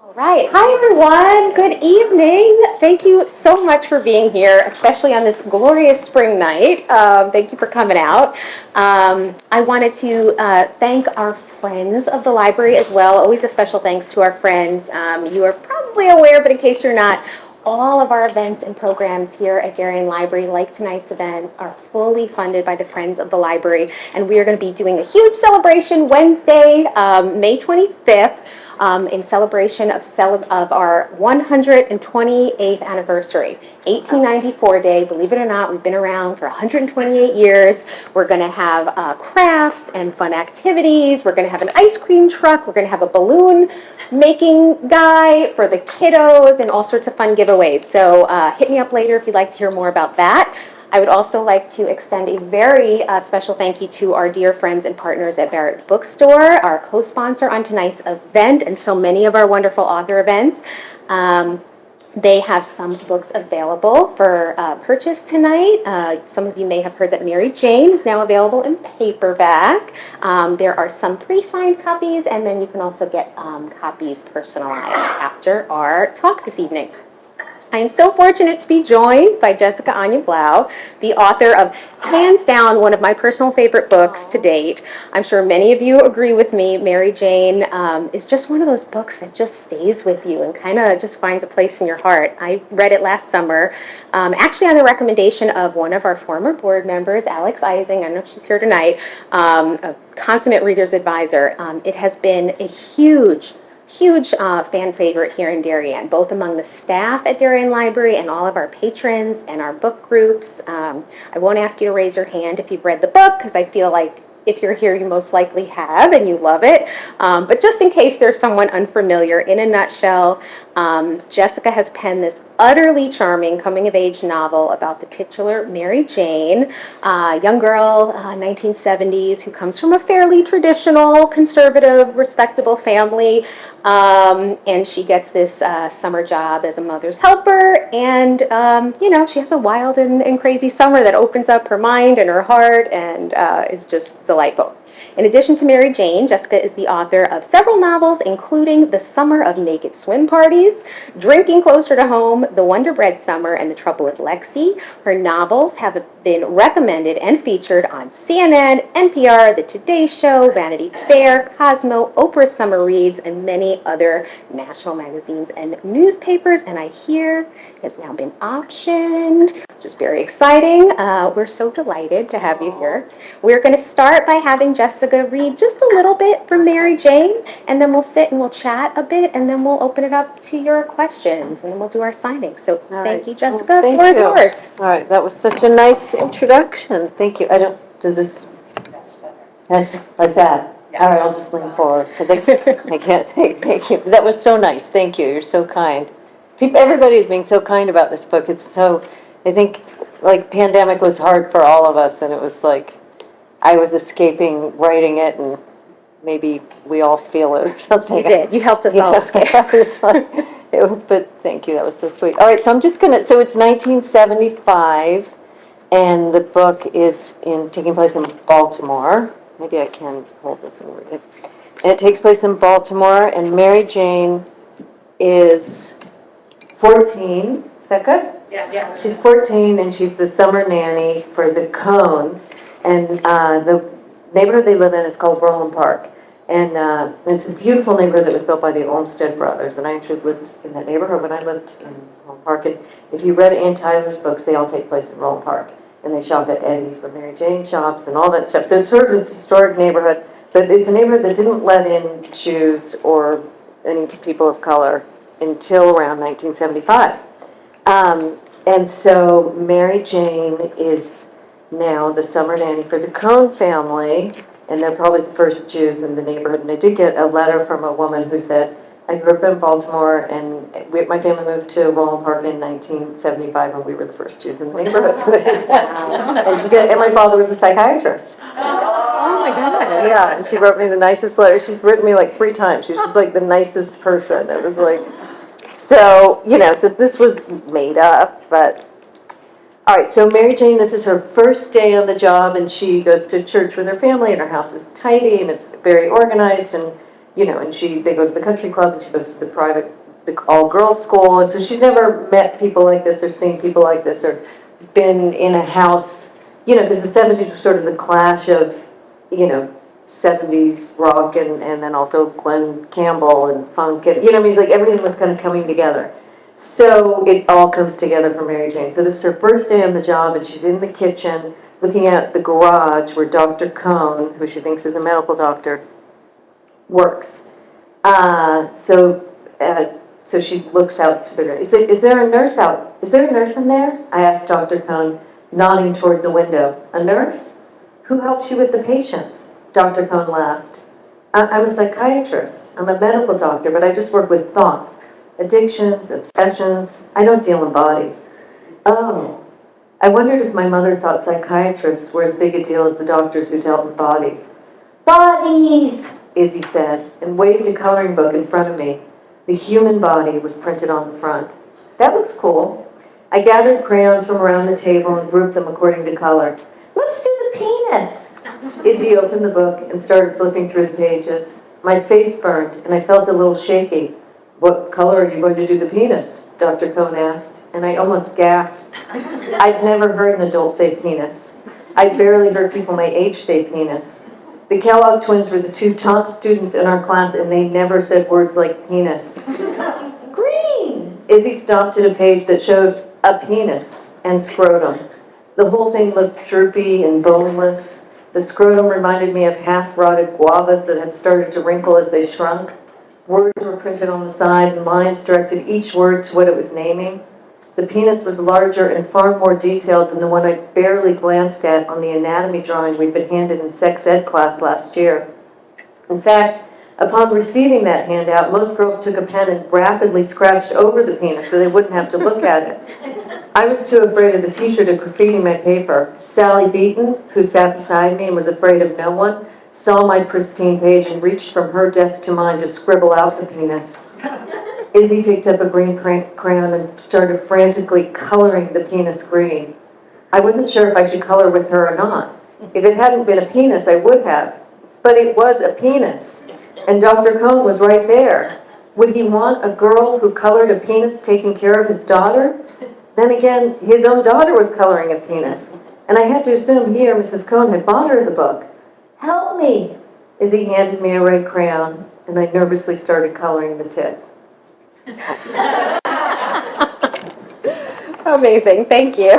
All right. Hi, everyone. Good evening. Thank you so much for being here, especially on this glorious spring night. Thank you for coming out. I wanted to thank our friends of the library as well. Always a special thanks to our friends. You are probably aware, but in case you're not, all of our events and programs here at Darien Library, like tonight's event, are fully funded by the Friends of the Library. And we are going to be doing a huge celebration Wednesday, May 25th. In celebration of our 128th anniversary. 1894 Day, believe it or not, we've been around for 128 years. We're going to have crafts and fun activities. We're going to have an ice cream truck. We're going to have a balloon making guy for the kiddos and all sorts of fun giveaways. So hit me up later if you'd like to hear more about that. I would also like to extend a very special thank you to our dear friends and partners at Barrett Bookstore, our co-sponsor on tonight's event and so many of our wonderful author events. They have some books available for purchase tonight. Some of you may have heard that Mary Jane is now available in paperback. There are some pre-signed copies, and then you can also get copies personalized after our talk this evening. I am so fortunate to be joined by Jessica Anya Blau, the author of, hands down, one of my personal favorite books to date. I'm sure many of you agree with me. Mary Jane is just one of those books that just stays with you and kind of just finds a place in your heart. I read it last summer, actually on the recommendation of one of our former board members, Alex Ising. I don't know if she's here tonight, a consummate reader's advisor. It has been a huge fan favorite here in Darien, both among the staff at Darien Library and all of our patrons and our book groups. I won't ask you to raise your hand if you've read the book, because I feel like if you're here, you most likely have and you love it. But just in case there's someone unfamiliar, in a nutshell, Jessica has penned this utterly charming coming-of-age novel about the titular Mary Jane, young girl, 1970s, who comes from a fairly traditional, conservative, respectable family. And she gets this summer job as a mother's helper, and she has a wild and crazy summer that opens up her mind and her heart and is just delightful. In addition to Mary Jane, Jessica is the author of several novels, including The Summer of Naked Swim Parties, Drinking Closer to Home, The Wonder Bread Summer, and The Trouble with Lexi. Her novels have been recommended and featured on CNN, NPR, The Today Show, Vanity Fair, Cosmo, Oprah Summer Reads, and many other national magazines and newspapers. And I hear has now been optioned, which is very exciting. We're so delighted to have you here. We're going to start by having Jessica read just a little bit from Mary Jane, and then we'll sit and we'll chat a bit, and then we'll open it up to your questions, and then we'll do our signing. So thank you, Jessica. Thank Floor is you. yours. All right, that was such a nice introduction. Thank you. Does this, that's like that. All right, I'll just lean forward, because I can't, thank you. That was so nice. Thank you. You're so kind. Everybody is being so kind about this book. It's so, I think, like, pandemic was hard for all of us, and it was like, I was escaping writing it, and maybe we all feel it or something. You did. You helped us all escape. But thank you. That was so sweet. All right, so I'm just going to, so it's 1975, and the book is taking place in Baltimore. Maybe I can hold this and read it. And it takes place in Baltimore, and Mary Jane is 14. Is that good? Yeah. She's 14, and she's the summer nanny for the Cones. And the neighborhood they live in is called Roland Park. And it's a beautiful neighborhood that was built by the Olmsted brothers. And I actually lived in that neighborhood when I lived in Roland Park. And if you read Ann Tyler's books, they all take place in Roland Park. And they shop at Eddie's, where Mary Jane shops, and all that stuff. So it's sort of this historic neighborhood. But it's a neighborhood that didn't let in Jews or any people of color until around 1975. And so Mary Jane is now the summer nanny for the Cone family, and they're probably the first Jews in the neighborhood. And I did get a letter from a woman who said, I grew up in Baltimore, and my family moved to Roland Park in 1975, and we were the first Jews in the neighborhood. And she said, and my father was a psychiatrist. Oh my God. Yeah, and she wrote me the nicest letter. She's written me like 3 times. She's just like the nicest person. It was like, so, so this was made up, but. All right, so Mary Jane, this is her first day on the job, and she goes to church with her family, and her house is tidy, and it's very organized, and you know, and they go to the country club, and she goes to the all-girls school, and so she's never met people like this or seen people like this or been in a house, you know, because the 70s were sort of the clash of, you know, 70s rock and then also Glenn Campbell and funk, and, you know, I mean, it's like everything was kind of coming together. So it all comes together for Mary Jane. So this is her first day on the job, and she's in the kitchen looking at the garage where Dr. Cohn, who she thinks is a medical doctor, works. So she looks out to the door. Is there a nurse out? Is there a nurse in there? I asked Dr. Cohn, nodding toward the window. A nurse? Who helps you with the patients? Dr. Cohn laughed. I'm a psychiatrist. I'm a medical doctor, but I just work with thoughts, addictions, obsessions. I don't deal in bodies. Oh. I wondered if my mother thought psychiatrists were as big a deal as the doctors who dealt in bodies. Bodies, Izzy said, and waved a coloring book in front of me. The human body was printed on the front. That looks cool. I gathered crayons from around the table and grouped them according to color. Let's do the penis. Izzy opened the book and started flipping through the pages. My face burned, and I felt a little shaky. What color are you going to do the penis? Dr. Cohn asked, and I almost gasped. I'd never heard an adult say penis. I'd barely heard people my age say penis. The Kellogg twins were the two top students in our class, and they never said words like penis. Green! Izzy stopped at a page that showed a penis and scrotum. The whole thing looked droopy and boneless. The scrotum reminded me of half-rotted guavas that had started to wrinkle as they shrunk. Words were printed on the side, and lines directed each word to what it was naming. The penis was larger and far more detailed than the one I barely glanced at on the anatomy drawing we'd been handed in sex ed class last year. In fact, upon receiving that handout, most girls took a pen and rapidly scratched over the penis so they wouldn't have to look at it. I was too afraid of the teacher to graffiti my paper. Sally Beaton, who sat beside me and was afraid of no one, saw my pristine page and reached from her desk to mine to scribble out the penis. Izzy picked up a green crayon and started frantically coloring the penis green. I wasn't sure if I should color with her or not. If it hadn't been a penis, I would have. But it was a penis. And Dr. Cohn was right there. Would he want a girl who colored a penis taking care of his daughter? Then again, his own daughter was coloring a penis. And I had to assume he or Mrs. Cohn had bought her the book. Help me! Izzy handed me a red crayon, and I nervously started coloring the tit. Amazing, thank you.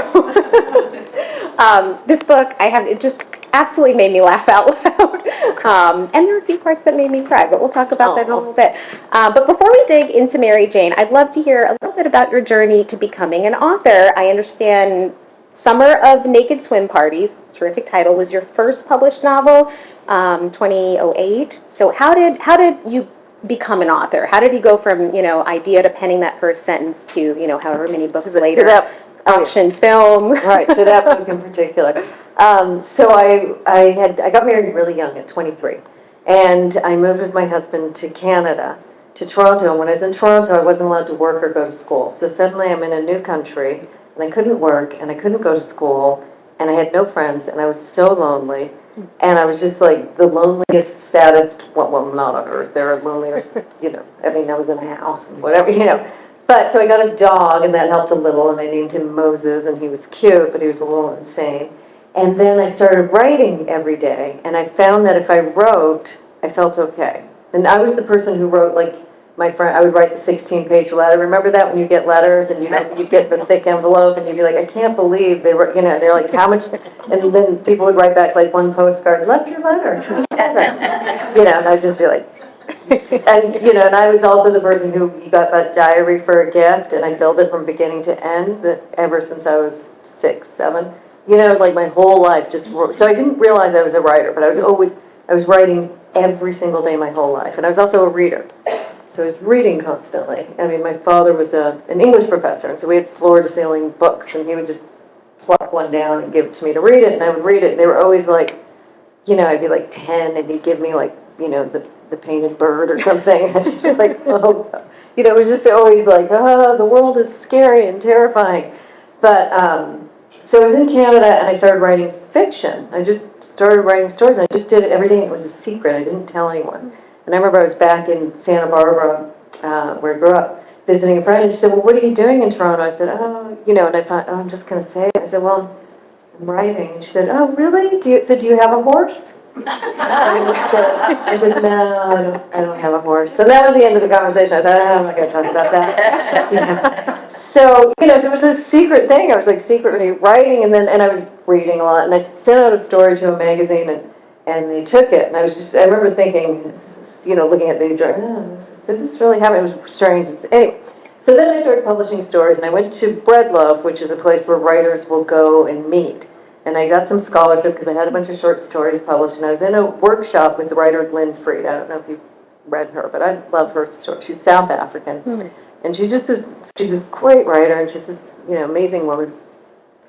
This book, it just absolutely made me laugh out loud. And there were a few parts that made me cry, but we'll talk about that in a little bit. But before we dig into Mary Jane, I'd love to hear a little bit about your journey to becoming an author. I understand Summer of Naked Swim Parties, terrific title, was your first published novel, 2008. So how did you become an author? How did you go from, idea to penning that first sentence to, however many books later, to that action film? Right, to that book in particular. So I got married really young at 23, and I moved with my husband to Canada, to Toronto. And when I was in Toronto, I wasn't allowed to work or go to school. So suddenly I'm in a new country, and I couldn't work, and I couldn't go to school, and I had no friends, and I was so lonely. And I was just like the loneliest, saddest, well, not on earth, there are lonelier, I was in a house and whatever. But so I got a dog, and that helped a little, and I named him Moses, and he was cute, but he was a little insane. And then I started writing every day, and I found that if I wrote, I felt okay. And I was the person who wrote, like, my friend, I would write the 16-page letter. Remember that when you get letters and you get the thick envelope and you'd be like, I can't believe they were, they're like, how much? And then people would write back like one postcard, loved your letter. And I'd just be like, and I was also the person who got that diary for a gift, and I filled it from beginning to end ever since I was 6, 7. Like my whole life just wrote. So I didn't realize I was a writer, but I was writing every single day my whole life, and I was also a reader. So I was reading constantly. I mean, my father was an English professor, and so we had floor-to-ceiling books, and he would just pluck one down and give it to me to read it, and I would read it. And they were always like, I'd be like 10, and he'd give me like, the painted bird or something. I'd just be like, oh, God. It was just always like, oh, the world is scary and terrifying. But so I was in Canada, and I started writing fiction. I just started writing stories. I just did it every day. It was a secret. I didn't tell anyone. And I remember I was back in Santa Barbara, where I grew up, visiting a friend, and she said, well, what are you doing in Toronto? I said, oh, and I thought, oh, I'm just going to say it. I said, well, I'm writing. And she said, oh, really? Do you have a horse? I said, no, I don't have a horse. So that was the end of the conversation. I thought, oh, I'm not going to talk about that. So, so it was a secret thing. I was like secretly writing, and I was reading a lot. And I sent out a story to a magazine, and they took it. And I remember thinking, looking at the drawing, did this really happen? It was strange. Anyway, so then I started publishing stories, and I went to Breadloaf, which is a place where writers will go and meet. And I got some scholarship because I had a bunch of short stories published, and I was in a workshop with the writer Lynn Freed. I don't know if you've read her, but I love her story. She's South African, and she's this great writer, and she's this amazing woman.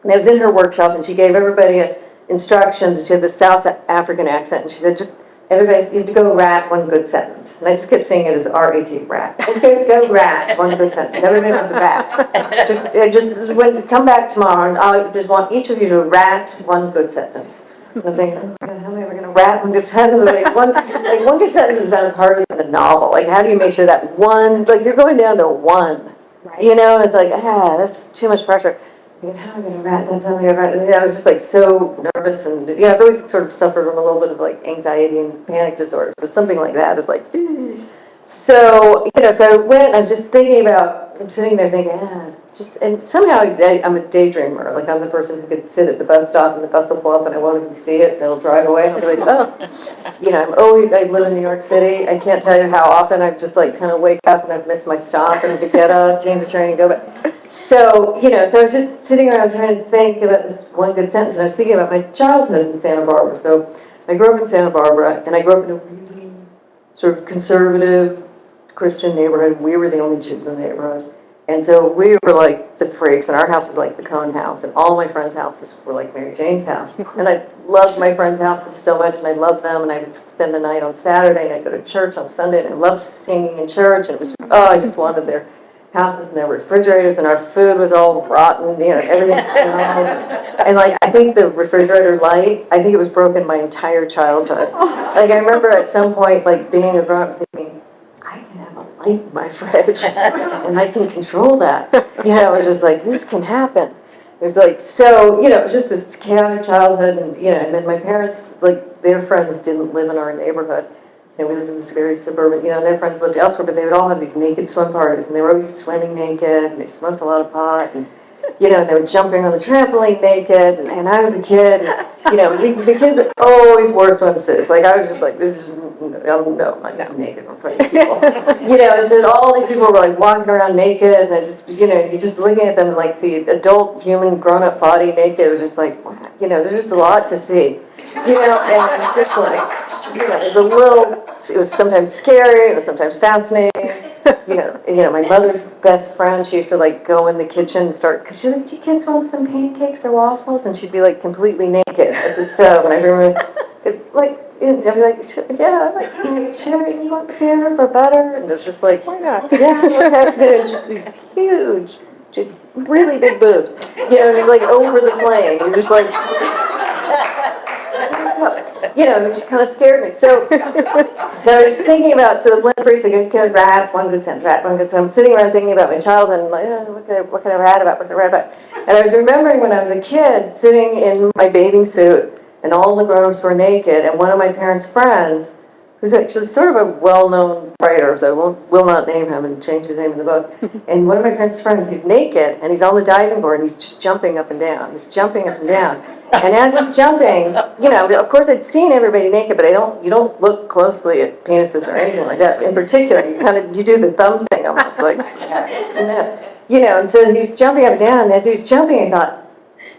And I was in her workshop, and she gave everybody instructions. She had the South African accent, and she said, just everybody, you have to go rat one good sentence. And I just kept saying it as R-A-T, rat. Just go rat one good sentence. Everybody knows rat. Just come back tomorrow, and I just want each of you to rat one good sentence. And I'm thinking, oh, how am I ever going to rat one good sentence? One good sentence sounds harder than a novel. Like, how do you make sure that one, you're going down to one, right. And it's like, that's too much pressure. Thinking, how am I going to rat? That's how I'm going to rat. I was just so nervous, and I've always sort of suffered from a little bit of anxiety and panic disorder. So something like that is like, so so I went. And I was just thinking about. I'm sitting there thinking, and somehow I'm a daydreamer. I'm the person who could sit at the bus stop, and the bus will pull up, and I won't even see it. They'll drive away, and I'll be like, I live in New York City. I can't tell you how often I just kind of wake up and I've missed my stop, and I could get up, change the train, and go back. So so I was just sitting around trying to think about this one good sentence, and I was thinking about my childhood in Santa Barbara. So I grew up in Santa Barbara, and I grew up in a really sort of conservative Christian neighborhood. We were the only Jews in the neighborhood. And so we were like the freaks, and our house was like the Cohen house, and all my friends' houses were like Mary Jane's house. And I loved my friends' houses so much, and I loved them, and I would spend the night on Saturday, and I'd go to church on Sunday, and I loved singing in church, and it was just, I just wanted their houses and their refrigerators, and our food was all rotten, everything smelled. And I think the refrigerator light, I think it was broken my entire childhood. I remember at some point, being a grown-up thinking, I can have a light in my fridge, and I can control that. It was just this can happen. It was so, it was just this chaotic childhood, and then my parents, their friends didn't live in our neighborhood. We lived in this very suburban, and their friends lived elsewhere, but they would all have these naked swim parties, and they were always swimming naked, and they smoked a lot of pot, and and they were jumping on the trampoline naked, and I was a kid, and, the kids always wore swimsuits. I was just there's just, no, I'm not naked in front of people. And so all these people were walking around naked, and I just, you're just looking at them, and the adult human grown-up body naked, it was just there's just a lot to see. And it's just it was sometimes scary, it was sometimes fascinating. My mother's best friend, she used to go in the kitchen and start, because she was do you kids want some pancakes or waffles? And she'd be completely naked at the stove. And I remember, I'd be yeah, sure, you want syrup or butter? And it's just why not? Yeah, okay. It's just these huge, really big boobs. Just over the flame. You're just which kind of scared me. So I was thinking about, Lynn Freed's rat, one good sentence, rat, one good sentence. I'm sitting around thinking about my childhood, and what can I rat about, what can I rat about? And I was remembering when I was a kid, sitting in my bathing suit, and all the grown-ups were naked, and one of my parents' friends, who's actually sort of a well-known writer, so I will not name him and change his name in the book, and one of my parents' friends, he's naked, and he's on the diving board, and he's just jumping up and down. He's jumping up and down. And as he's jumping, of course I'd seen everybody naked, but you don't look closely at penises or anything like that. In particular, you do the thumb thing almost, and so he's jumping up and down, and as he was jumping, I thought,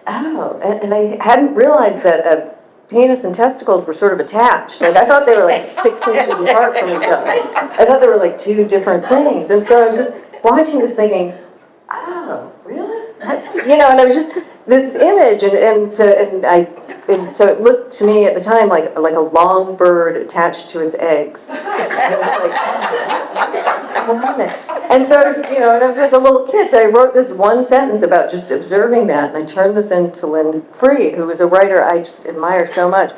oh, and I hadn't realized that penis and testicles were sort of attached. I thought they were 6 inches apart from each other. I thought they were two different things. And so I was just watching this thinking, oh, really? That's, and I was just, this image, and so it looked to me at the time like a long bird attached to its eggs. And I was and so I was, and I was a little kid, so I wrote this one sentence about just observing that, and I turned this into Lynn Freed, who was a writer I just admire so much.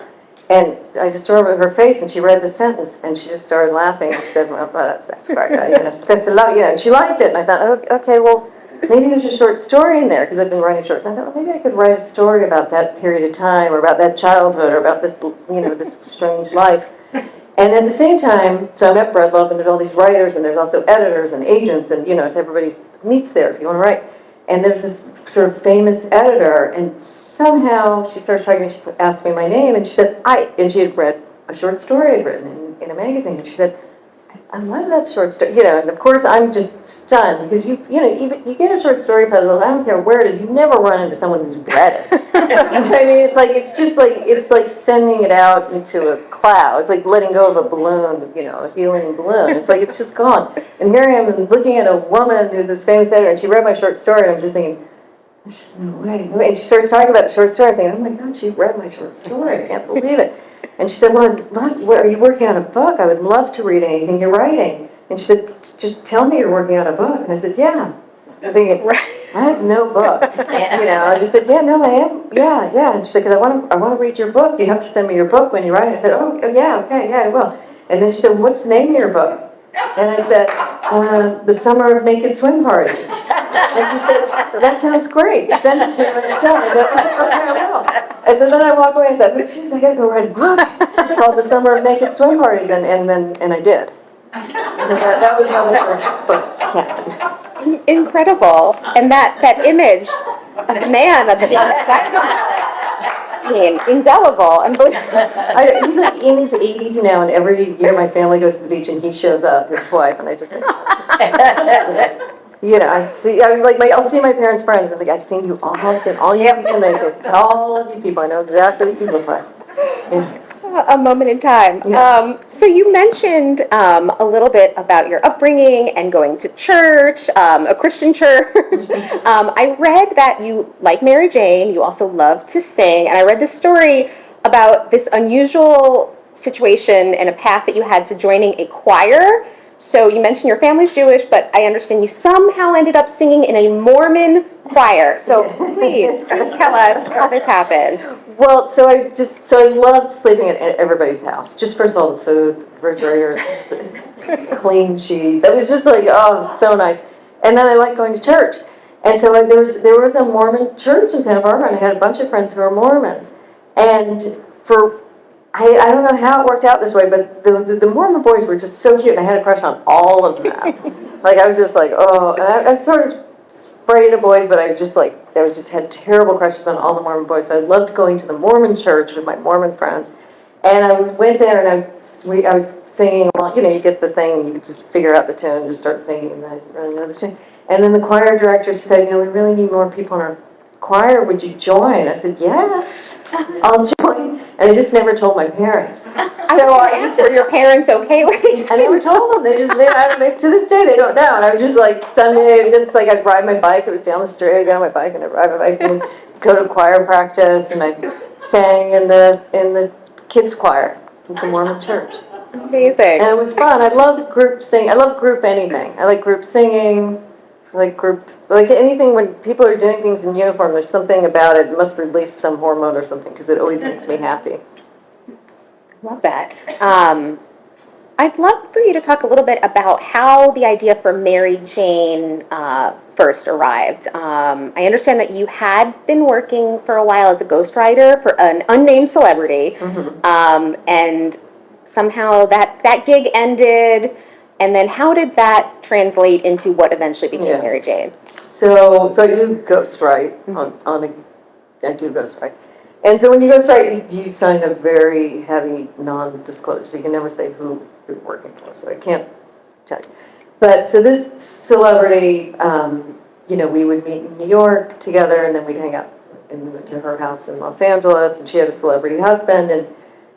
And I just remember her face, and she read the sentence, and she just started laughing, and she said, well, that's right, that's the love, and she liked it, and I thought, oh, okay, well, maybe there's a short story in there, because I've been writing shorts. I thought, well, maybe I could write a story about that period of time, or about that childhood, or about this, this strange life. And at the same time, so I'm at Breadloaf, and there's all these writers, and there's also editors and agents, and it's everybody meets there if you want to write. And there's this sort of famous editor, and somehow she starts talking to me, she asked me my name, and she said, and she had read a short story I'd written in a magazine, and she said, I love that short story, and of course I'm just stunned, because even you get a short story title, I don't care where it is, you never run into someone who's read it. I mean, it's like sending it out into a cloud. It's like letting go of a balloon, a helium balloon. It's like it's just gone. And here I am looking at a woman who's this famous editor, and she read my short story, and I'm just thinking, there's just no way. And she starts talking about the short story. I'm thinking, oh my God, she read my short story. I can't believe it. And she said, well, are you working on a book? I would love to read anything you're writing. And she said, just tell me you're working on a book. And I said, yeah. I'm thinking, I have no book. I just said, yeah, no, I am. Yeah. And she said, because I want to read your book. You have to send me your book when you write it. I said, oh yeah, okay, yeah, I will. And then she said, what's the name of your book? And I said, The Summer of Naked Swim Parties. And she said, that sounds great. Send it to me when it's done. I go, okay, I will. And so then I walk away and I thought, geez, I got to go write a book called The Summer of Naked Swim Parties. And I did. So that was how the first books happened. Incredible. And that image of the man at the indelible. He's like in his 80s now, and every year my family goes to the beach and he shows up with his wife, and I just think, I'll see my parents' friends, and I've seen you all, I've seen all you people, and they go, all of you people, I know exactly what you look like. Yeah. A moment in time. Yeah. So you mentioned a little bit about your upbringing and going to church, a Christian church. I read that you, like Mary Jane, you also love to sing, and I read this story about this unusual situation and a path that you had to joining a choir. So you mentioned your family's Jewish, but I understand you somehow ended up singing in a Mormon choir. So please tell us how this happened. Well, so I loved sleeping at everybody's house. Just first of all, the food, the refrigerator, the clean sheets. It was just like, oh, so nice. And then I liked going to church. And so there was a Mormon church in Santa Barbara, and I had a bunch of friends who were Mormons. And I don't know how it worked out this way, but the Mormon boys were just so cute, and I had a crush on all of them. I was just like, oh, and I was sort of afraid of boys, but I just had terrible crushes on all the Mormon boys. So I loved going to the Mormon church with my Mormon friends. And I went there, and I was singing along. You get the thing, and you just figure out the tune, and just start singing, and I really know the tune. And then the choir director said, we really need more people in our choir. Would you join? I said, yes, I'll join. And I just never told my parents. Were your parents okay with it? I never told them. They to this day, they don't know. And I was just like, Sunday, it's like I'd ride my bike. It was down the street. I'd get on my bike, and I'd ride my bike, and go to choir practice, and I sang in the kids' choir at the Mormon church. Amazing. And it was fun. I love group singing. I love group anything. I like group singing. Like anything when people are doing things in uniform, there's something about it. It must release some hormone or something, because it always makes me happy. Love that. I'd love for you to talk a little bit about how the idea for Mary Jane first arrived. I understand that you had been working for a while as a ghostwriter for an unnamed celebrity, and somehow that gig ended. And then how did that translate into what eventually became Mary Jane? So I do ghostwrite I do ghostwrite. And so when you ghostwrite, you sign a very heavy non-disclosure, so you can never say who you're working for, so I can't tell you. But so this celebrity, we would meet in New York together, and then we'd hang out, and we went to her house in Los Angeles, and she had a celebrity husband, and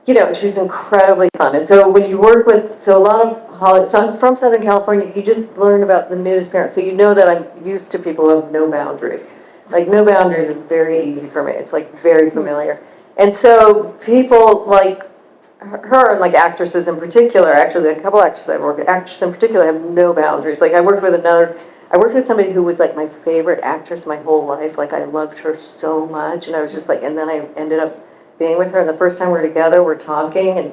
she was incredibly fun. And so when you work with, so a lot of Hollywood, so I'm from Southern California, you just learn about the nudist parents. So you know that I'm used to people who have no boundaries. Like, no boundaries is very easy for me. It's like very familiar. And so people like her, and like actresses in particular, actually a couple actresses I've worked with, actresses in particular have no boundaries. Like I worked with somebody who was like my favorite actress my whole life. Like I loved her so much, and I was just like, and then I ended up being with her, and the first time we're together, we're talking, and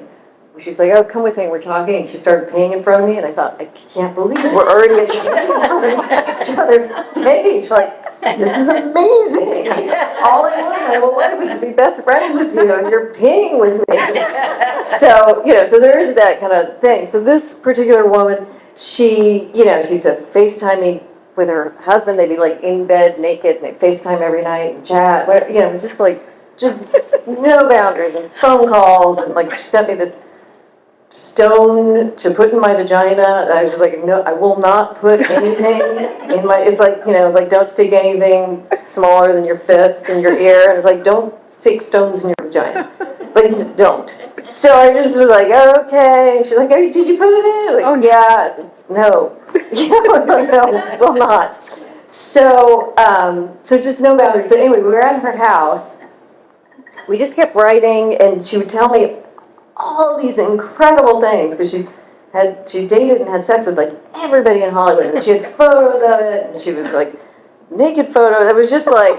she's like, oh, come with me, we're talking, and she started peeing in front of me, and I thought, I can't believe we're already at each other's stage, like, this is amazing. All I wanted my whole life was to be best friends with you, and you're peeing with me. So, so there is that kind of thing. So this particular woman, she used to FaceTime me with her husband. They'd be like in bed naked, and they'd FaceTime every night and chat. It was just like, no boundaries, and phone calls, and like she sent me this stone to put in my vagina. And I was just like, no, I will not put anything in my, it's like, like don't stick anything smaller than your fist in your ear. And it's like, don't stick stones in your vagina. Like, don't. So I just was like, oh, okay. And she's like, oh, did you put it in? Like, oh, yeah. No. No, will not. So, so just no boundaries. But anyway, we were at her house. We just kept writing, and she would tell me all these incredible things, because she dated and had sex with like everybody in Hollywood, and she had photos of it, and she was like naked photos. It was just like,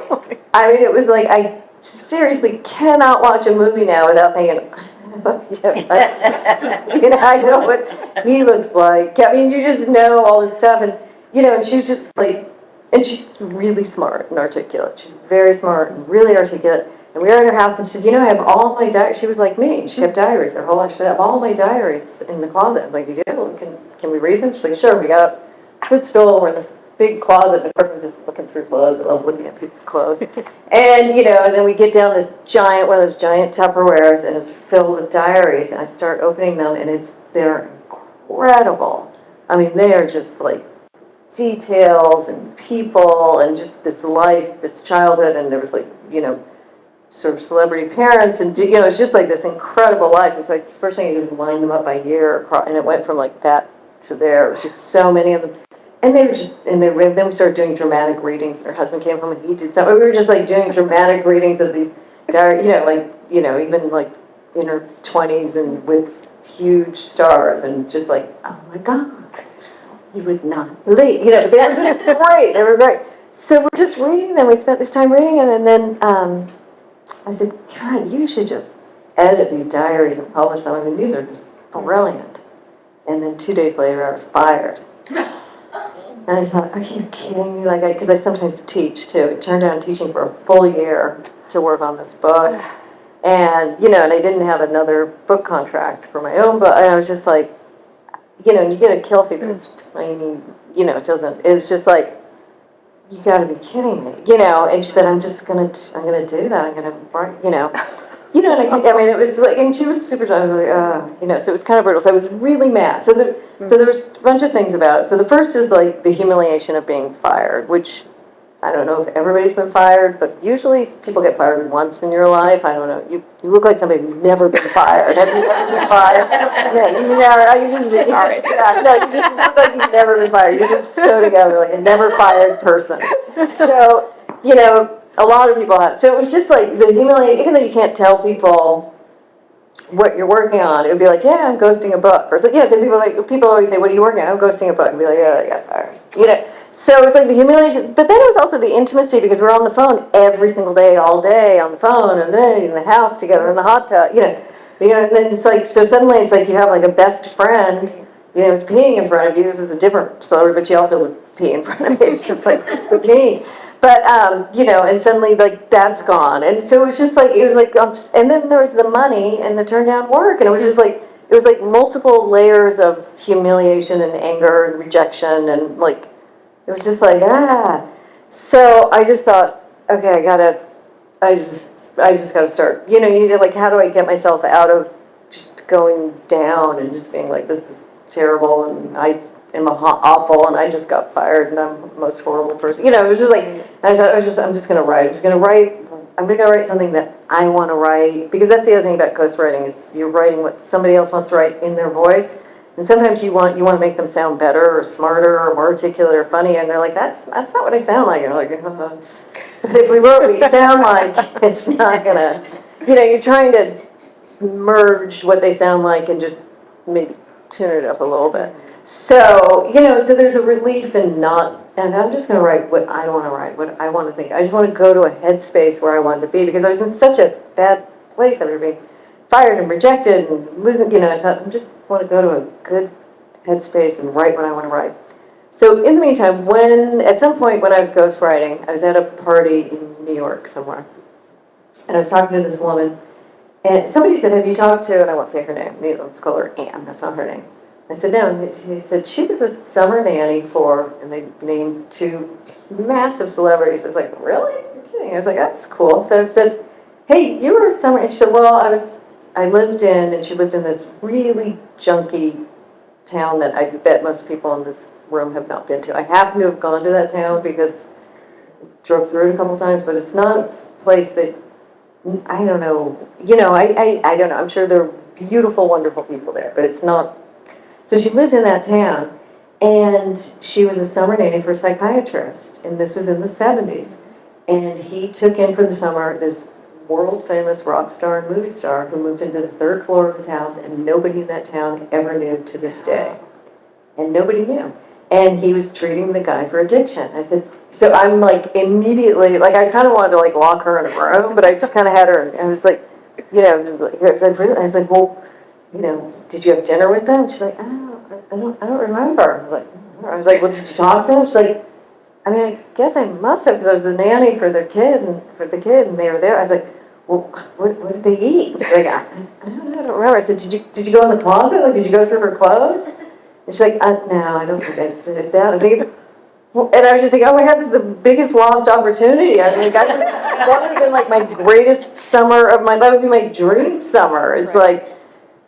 I mean, it was like, I seriously cannot watch a movie now without thinking, I know what he looks like. I mean, you just know all this stuff, and and she's just like, and she's really smart and articulate. She's very smart and really articulate. And we were at her house, and she said, I have all my diaries. She was like me. She kept diaries her whole life. She said, I have all my diaries in the closet. I was like, you do? Well, can we read them? She's like, sure. We got a footstool. We're in this big closet. And of course, we're just looking through clothes. I love looking at people's clothes. And, and then we get down this one of those giant Tupperwares, and it's filled with diaries. And I start opening them, and they're incredible. I mean, they are just like details and people and just this life, this childhood. And there was like, sort of celebrity parents, and it's just like this incredible life. And so the first thing I did was line them up by year, and it went from like that to there. It was just so many of them, and they were just, and then we started doing dramatic readings. And her husband came home, and he did something. We were just like doing dramatic readings of these diary, even like in her 20s and with huge stars, and just like, oh my God, you would not believe, but they were just great. They were great. So we're just reading them. We spent this time reading them, and then I said, God, you should just edit these diaries and publish them. I mean, these are just brilliant. And then 2 days later, I was fired. And I thought, are you kidding me? Like, because I sometimes teach too. It turned out teaching for a full year to work on this book. And, and I didn't have another book contract for my own book. And I was just like, and you get a kill fee, but it's tiny, it's just like, you gotta be kidding me, and she said, I'm gonna do that, I'm gonna write, and I mean, it was like, and she was super, I was like, so it was kind of brutal, so I was really mad, so there was a bunch of things about it. So the first is like the humiliation of being fired, which I don't know if everybody's been fired, but usually people get fired once in your life. I don't know. You look like somebody who's never been fired. Have you ever been fired? Yeah, you never. You just sorry. Yeah, no, you just look like you've never been fired. You just so together like a never fired person. So a lot of people have. So it was just like the humiliation. Even though you can't tell people what you're working on, it would be like, yeah, I'm ghosting a book, or so, because people always say, what are you working on? I'm ghosting a book, and be like, yeah, I got fired. So it was like the humiliation, but then it was also the intimacy, because we're on the phone every single day, all day on the phone, and then in the house together in the hot tub, and then it's like, so suddenly it's like you have like a best friend, who's peeing in front of you. This is a different celebrity, but she also would pee in front of me. It's just like with me. But, and suddenly, like, that's gone. And so it was just like, and then there was the money and the turn down work. And it was just like, it was like multiple layers of humiliation and anger and rejection. And like, it was just like, So I just thought, okay, I just got to start, you need to, like, how do I get myself out of just going down and just being like, this is terrible, and I am awful, and I just got fired, and I'm the most horrible person. It was just like, I thought, I'm just going to write. I'm going to write something that I want to write, because that's the other thing about ghostwriting, is you're writing what somebody else wants to write in their voice, and sometimes you want to make them sound better or smarter or more articulate or funny, and they're like, that's not what I sound like. And I'm like, but if we wrote what you sound like, it's not going to, you're trying to merge what they sound like and just maybe tune it up a little bit. So, so there's a relief in not, and I'm just going to write what I want to write, what I want to think. I just want to go to a headspace where I wanted to be, because I was in such a bad place after being fired and rejected and losing, I thought, I just want to go to a good headspace and write what I want to write. So in the meantime, at some point when I was ghostwriting, I was at a party in New York somewhere, and I was talking to this woman, and somebody said, have you talked to, and I won't say her name, let's call her Anne, that's not her name. I said, no, and he said, she was a summer nanny for, and they named 2 massive celebrities. I was like, really? You're kidding? I was like, that's cool. So I said, hey, you were a summer, and she said, well, I lived in, and she lived in this really junky town that I bet most people in this room have not been to. I happen to have gone to that town because I drove through it a couple times, but it's not a place that, I don't know, I don't know. I'm sure there are beautiful, wonderful people there, but it's not. So she lived in that town, and she was a summer nanny for a psychiatrist, and this was in the 70s. And he took in for the summer this world-famous rock star and movie star who moved into the 3rd floor of his house, and nobody in that town ever knew to this day. And nobody knew. And he was treating the guy for addiction. I said, so I'm like immediately, like I kind of wanted to like lock her in a room, but I just kind of had her, and I was like, I was like, well, did you have dinner with them? She's like, oh, I don't remember. I was like, well, did you talk to them? She's like, I mean, I guess I must have, because I was the nanny for the kid, and they were there. I was like, well, what did they eat? She's like, I don't know, I don't remember. I said, did you go in the closet? Like, did you go through her clothes? And she's like, no, I don't think I did that. And I was just thinking, oh my God, this is the biggest lost opportunity. I mean, that would have been like my greatest summer of my life. That would be my dream summer. It's like,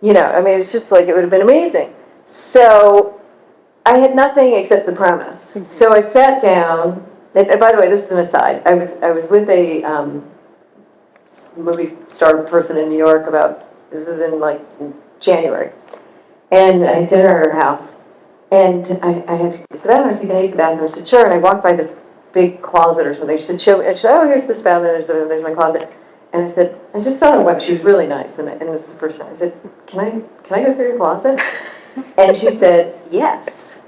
I mean, it's just like, it would have been amazing. So I had nothing except the premise. So I sat down, and by the way, this is an aside. I was with a movie star person in New York this is in like January. And I had dinner at her house. And I had to use the bathroom. I said, can I use the bathroom? She said, sure. And I walked by this big closet or something. She said, show me. And she said, oh, here's this bathroom. There's my closet. And I said, I just saw her on the web. She was really nice. And it was the first time. I said, can I go through your closet? And she said, yes.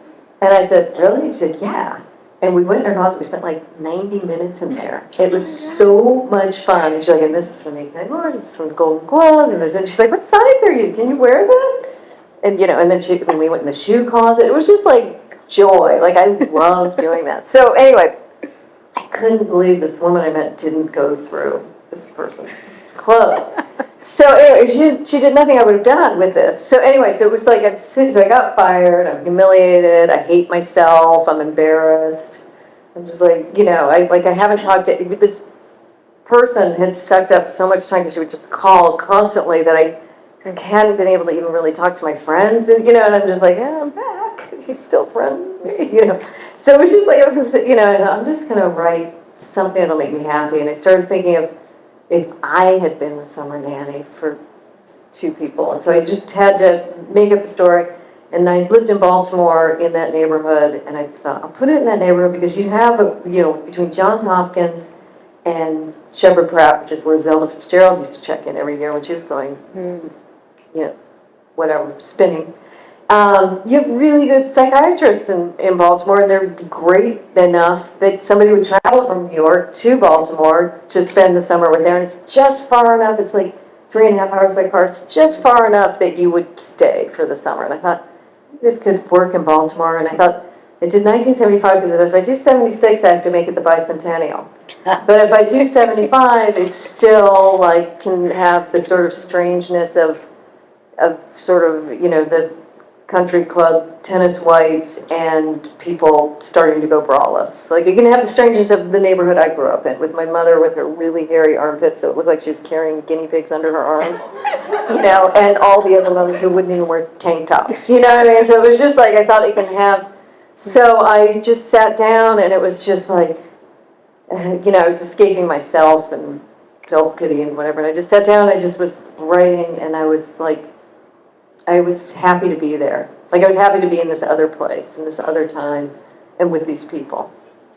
And I said, really? She said, yeah. And we went in her closet. We spent like 90 minutes in there. It was so much fun. And she's like, and this is from the Midnight Mars. It's from the Golden Globes. And she's like, what size are you? Can you wear this? And, and then when we went in the shoe closet, it was just like joy. Like, I love doing that. So anyway, I couldn't believe this woman I met didn't go through this person's clothes. So anyway, she did nothing I would have done with this. So anyway, so it was like, so I got fired, I'm humiliated, I hate myself, I'm embarrassed. I'm just like, I haven't talked to, this person had sucked up so much time because she would just call constantly that I hadn't been able to even really talk to my friends, and and I'm just like, I'm back. You're still friends with me, So it was just like I was gonna, I'm just gonna write something that'll make me happy. And I started thinking of if I had been the summer nanny for 2 people, and so I just had to make up the story. And I lived in Baltimore in that neighborhood, and I thought I'll put it in that neighborhood because you have between Johns Hopkins and Shepherd Pratt, which is where Zelda Fitzgerald used to check in every year when she was going. Whatever, spinning. You have really good psychiatrists in Baltimore, and they're great enough that somebody would travel from New York to Baltimore to spend the summer with them, and it's just far enough, it's like 3.5 hours by car, it's just far enough that you would stay for the summer. And I thought, this could work in Baltimore, and I thought, I did 1975 because if I do 76, I have to make it the bicentennial. But if I do 75, it's still like can have the sort of strangeness of sort of, the country club tennis whites and people starting to go braless. Like, you can have the strangeness of the neighborhood I grew up in, with my mother with her really hairy armpits, so it looked like she was carrying guinea pigs under her arms, and all the other mothers who wouldn't even wear tank tops, you know what I mean? So it was just like, I thought it can have, so I just sat down, and it was just like, I was escaping myself and self-pity and whatever, and I just sat down, I just was writing, and I was like, I was happy to be there. Like, I was happy to be in this other place, in this other time, and with these people.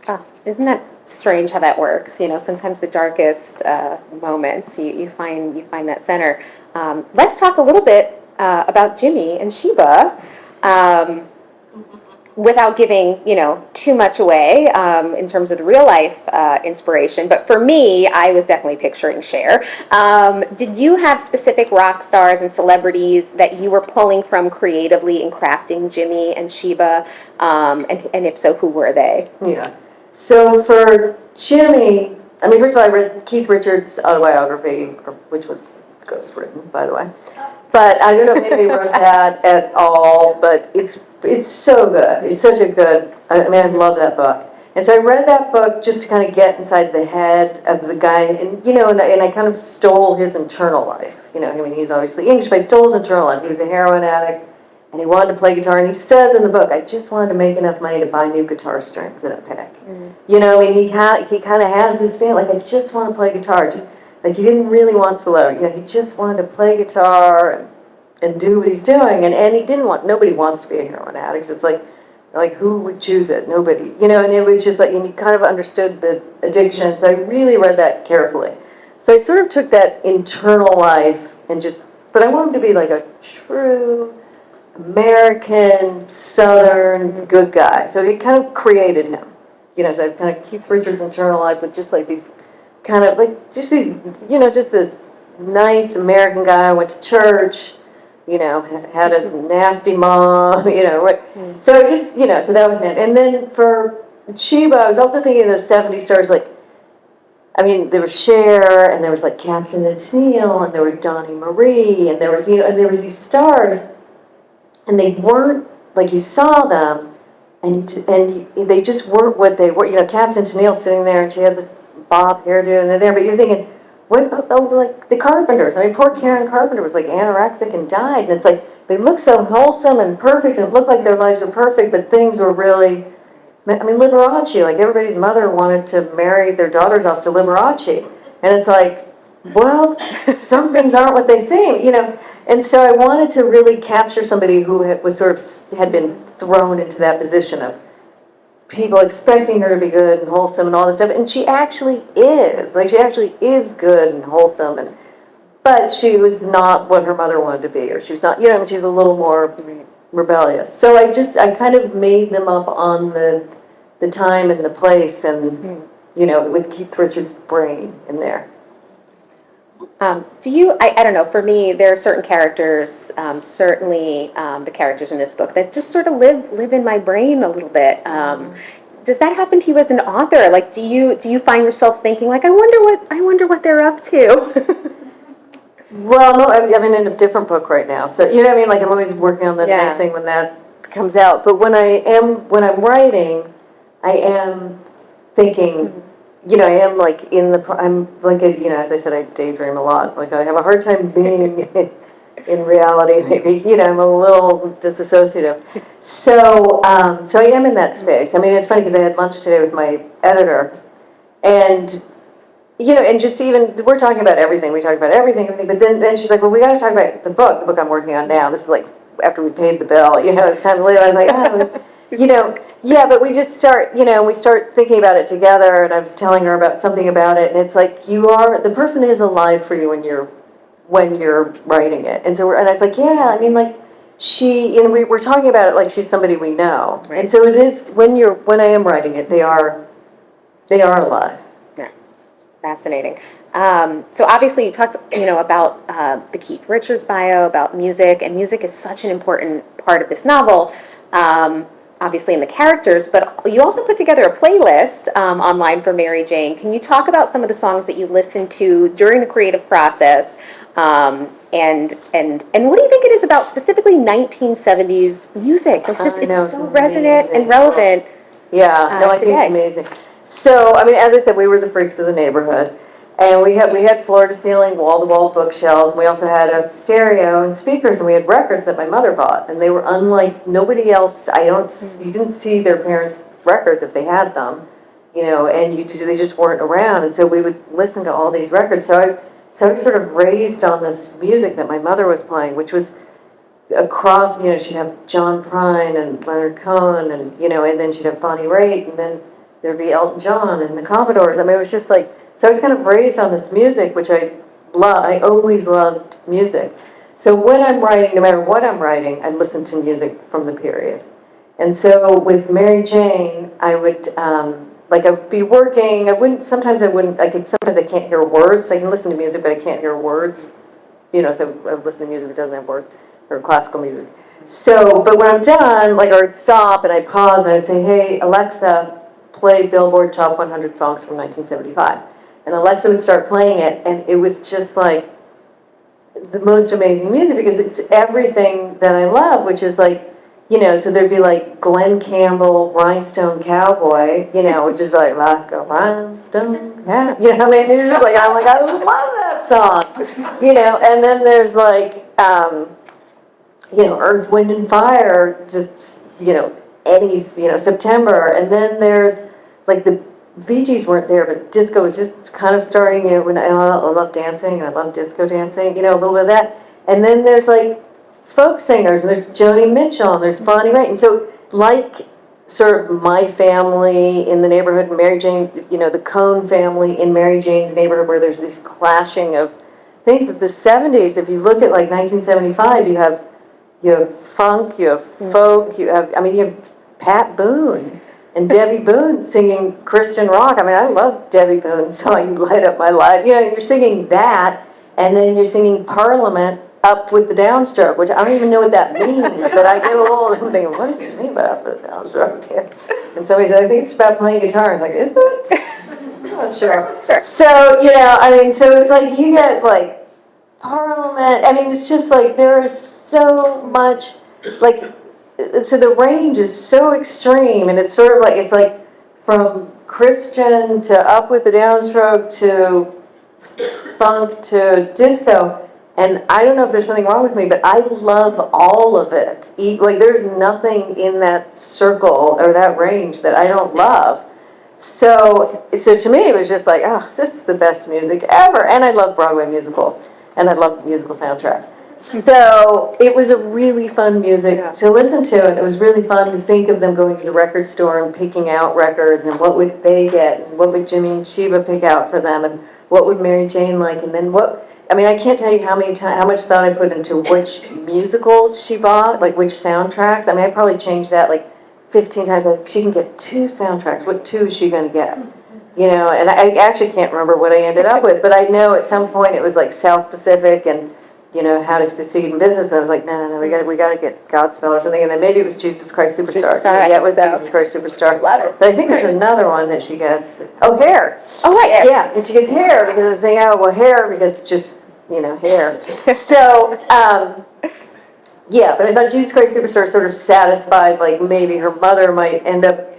Oh, isn't that strange how that works? Sometimes the darkest moments, you find that center. Let's talk a little bit about Jimmy and Sheba. without giving, too much away in terms of the real life inspiration, but for me, I was definitely picturing Cher. Did you have specific rock stars and celebrities that you were pulling from creatively in crafting Jimmy and Sheba? And if so, who were they? Yeah. So for Jimmy, I mean, first of all, I read Keith Richards' autobiography, which was ghostwritten, by the way. But I don't know if anybody wrote that at all, but it's so good. It's such a good, I mean, I love that book. And so I read that book just to kind of get inside the head of the guy, and, and I kind of stole his internal life. I mean, he's obviously English, but I stole his internal life. He was a heroin addict, and he wanted to play guitar, and he says in the book, I just wanted to make enough money to buy new guitar strings and a pick. I mean, he kind of has this feeling, like, I just want to play guitar, just like he didn't really want solo. He just wanted to play guitar and do what he's doing, and he didn't want. Nobody wants to be a heroin addict. It's like who would choose it? Nobody. And it was just like, and you kind of understood the addiction. So I really read that carefully. So I sort of took that internal life and but I wanted to be like a true American Southern good guy. So he kind of created him. So I've kind of Keith Richards' internal life with just like these kind of like just these, just this nice American guy, went to church, had a nasty mom, So just, so that was it. And then for Sheba, I was also thinking of those 70 stars, like, I mean, there was Cher, and there was like Captain and Tennille, and there was Donnie Marie, and there was, and there were these stars, and they weren't, like, you saw them, and they just weren't what they were. Captain Tennille sitting there, and she had this bob hairdo, and they're there, but you're thinking, what, like the Carpenters. I mean, poor Karen Carpenter was like anorexic and died, and it's like, they look so wholesome and perfect, and it looked like their lives were perfect, but things were really, I mean, Liberace, like everybody's mother wanted to marry their daughters off to Liberace, and it's like, well, some things aren't what they seem, and so I wanted to really capture somebody who had been thrown into that position of people expecting her to be good and wholesome and all this stuff, and she actually is. Like, she actually is good and wholesome, but she was not what her mother wanted to be, or she was not, she's a little more rebellious. So I kind of made them up on the time and the place, and, with Keith Richards' brain in there. I don't know, for me, there are certain characters, certainly the characters in this book, that just sort of live in my brain a little bit. Does that happen to you as an author? Like, do you find yourself thinking, like, I wonder what they're up to? Well, no, I'm in a different book right now, so you know what I mean. Like, I'm always working on the next thing when that comes out. But when I'm writing, I am thinking. I am like I'm like as I said, I daydream a lot. Like, I have a hard time being in reality. Maybe I'm a little disassociative. So I am in that space. I mean, it's funny because I had lunch today with my editor, and and just even we're talking about everything. We talk about everything. But then she's like, well, we got to talk about the book I'm working on now. This is like after we paid the bill. It's time to leave. I was like, oh, yeah, but we just start, we start thinking about it together, and I was telling her about something about it, and it's like, the person is alive for you when you're writing it. And so and I was like, yeah, I mean, like, we're talking about it like she's somebody we know. Right. And so it is, when I am writing it, they are alive. Yeah, fascinating. So obviously you talked, about the Keith Richards bio, about music, and music is such an important part of this novel. Obviously in the characters, but you also put together a playlist online for Mary Jane. Can you talk about some of the songs that you listened to during the creative process? And what do you think it is about specifically 1970s music? It's so resonant and relevant. Yeah, no, I think it's amazing. So, I mean, as I said, we were the freaks of the neighborhood. And we had floor-to-ceiling, wall-to-wall bookshelves. We also had a stereo and speakers, and we had records that my mother bought. And they were unlike nobody else. You didn't see their parents' records if they had them, and they just weren't around. And so we would listen to all these records. So I was sort of raised on this music that my mother was playing, which was across, she'd have John Prine and Leonard Cohen, and then she'd have Bonnie Raitt, and then there'd be Elton John and the Commodores. I mean, it was just like, so I was kind of raised on this music, which I always loved music. So when I'm writing, no matter what I'm writing, I listen to music from the period. And so with Mary Jane, I would, like I would be working, sometimes I can't hear words. I can listen to music, but I can't hear words. So I listen to music that doesn't have words, or classical music. So, but when I'm done, like I'd stop and I'd pause and I'd say, hey, Alexa, play Billboard Top 100 Songs from 1975. And Alexa would start playing it, and it was just like the most amazing music because it's everything that I love, which is like, so there'd be like Glenn Campbell, Rhinestone Cowboy, which is like a rhinestone cowboy, I mean, it's just like, I'm like, I love that song, and then there's like, Earth, Wind and Fire, just, Eddie's, September, and then there's like the Bee Gees weren't there, but disco was just kind of starting, when I love dancing, I love disco dancing, a little bit of that, and then there's like folk singers, and there's Joni Mitchell, and there's Bonnie Raitt, and so like sort of my family in the neighborhood, Mary Jane, the Cohn family in Mary Jane's neighborhood, where there's this clashing of things. The 70s, if you look at like 1975, you have funk, you have folk, you have Pat Boone and Debbie Boone singing Christian rock. I mean, I love Debbie Boone's song, You Light Up My Life. You're singing that, and then you're singing Parliament up with the downstroke, which I don't even know what that means, but I get a little, I'm thinking, what does it mean by up with the downstroke? And somebody said, I think it's about playing guitar. I was like, is it? I'm not sure. So, so it's like you get like Parliament. I mean, it's just like there is so much, like, so the range is so extreme, and it's sort of like, it's like from Christian to up with the downstroke to funk to disco. And I don't know if there's something wrong with me, but I love all of it. Like, there's nothing in that circle or that range that I don't love. So to me, it was just like, oh, this is the best music ever. And I love Broadway musicals, and I love musical soundtracks. So it was a really fun music to listen to, and it was really fun to think of them going to the record store and picking out records, and what would they get, and what would Jimmy and Sheba pick out for them, and what would Mary Jane like, and then I can't tell you how much thought I put into which musicals she bought, like which soundtracks. I mean, I probably changed that like 15 times. Like, she can get 2 soundtracks. What 2 is she going to get? And I actually can't remember what I ended up with, but I know at some point it was like South Pacific and, How to Succeed in Business. And I was like, no, we got to get Godspell or something. And then maybe it was Jesus Christ Superstar. Yeah, it was Jesus Christ Superstar. But I think there's another one that she gets. Oh, Hair. Oh, right. Yeah, and she gets Hair because I was thinking, oh, well, Hair because just, hair. So, yeah, but I thought Jesus Christ Superstar sort of satisfied, like, maybe her mother might end up,